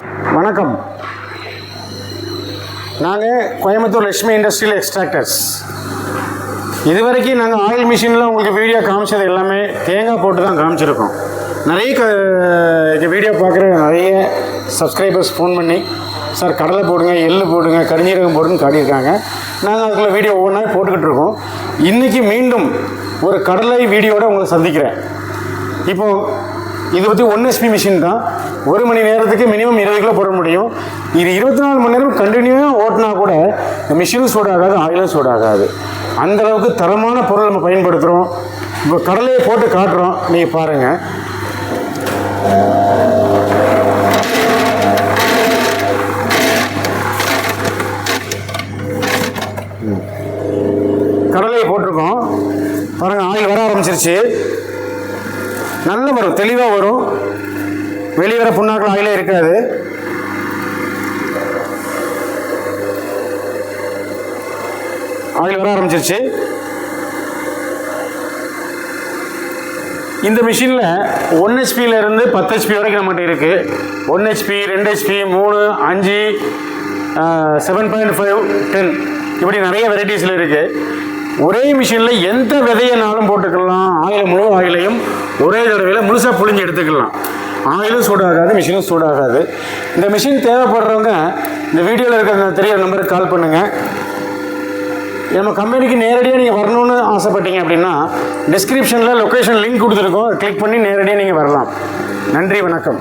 வணக்கம். நாங்கள் கோயம்புத்தூர் லட்சுமி இண்டஸ்ட்ரியல் எக்ஸ்ட்ராக்டர்ஸ். இதுவரைக்கும் நாங்கள் ஆயில் மிஷினில் உங்களுக்கு வீடியோ காமிச்சது எல்லாமே தேங்காய் போட்டு தான் காமிச்சிருக்கோம். நிறைய வீடியோ பார்க்குற நிறைய சப்ஸ்கிரைபர்ஸ் ஃபோன் பண்ணி சார் கடலை போடுங்க, எள்ளு போடுங்க, கரிஞ்சீரகம் போடுன்னு காட்டியிருக்காங்க. நாங்கள் அதுக்குள்ள வீடியோ ஒவ்வொன்றா போட்டுக்கிட்டு இருக்கோம். இன்றைக்கி மீண்டும் ஒரு கடலை வீடியோட உங்களை சந்திக்கிறேன். இப்போது இது பற்றி 1 HP மிஷின் தான். 1 மணி நேரத்துக்கு மினிமம் 20 கிலோ போட முடியும். இது 24 மணி நேரம் கண்டினியூவாக ஓட்டினா கூட மிஷினும் சூடாகாது, ஆயிலும் சூடாகாது. அந்தளவுக்கு தரமான பொருள் நம்ம பயன்படுத்துகிறோம். இப்போ கடலையை போட்டு காட்டுறோம், நீங்கள் பாருங்கள். கடலையை போட்டிருக்கோம் பாருங்கள். ஆயில் வர ஆரம்பிச்சிருச்சு. நல்லா வரும், தெளிவாக வரும். வெளியே வர புண்ணாக்கள் ஆயிலே இருக்காது. ஆயில் வர ஆரம்பிச்சிருச்சு. இந்த மிஷினில் 1 HPயிலேருந்து 10 HP வரைக்கும் நம்மகிட்ட இருக்குது. 1 HP, 2 HP, 3, 5, 7.5, 10 இப்படி நிறைய வெரைட்டிஸில் இருக்குது. ஒரே மிஷினில் எந்த விதையினாலும் போட்டுக்கலாம். முழு ஆயிலையும் ஒரே தடவையில் முழுசாக புழிஞ்சு எடுத்துக்கலாம். ஆயிலும் சூடாகாது, மிஷினும் சூடாகாது. இந்த மிஷின் தேவைப்படுறவங்க இந்த வீடியோவில் இருக்கிற தெரியாத நம்பருக்கு கால் பண்ணுங்கள். நம்ம கம்பெனிக்கு நேரடியாக நீங்கள் வரணும்னு ஆசைப்பட்டீங்க அப்படின்னா டிஸ்கிரிப்ஷனில் லொக்கேஷன் லிங்க் கொடுத்துருக்கோம். கிளிக் பண்ணி நேரடியாக நீங்கள் வரலாம். நன்றி, வணக்கம்.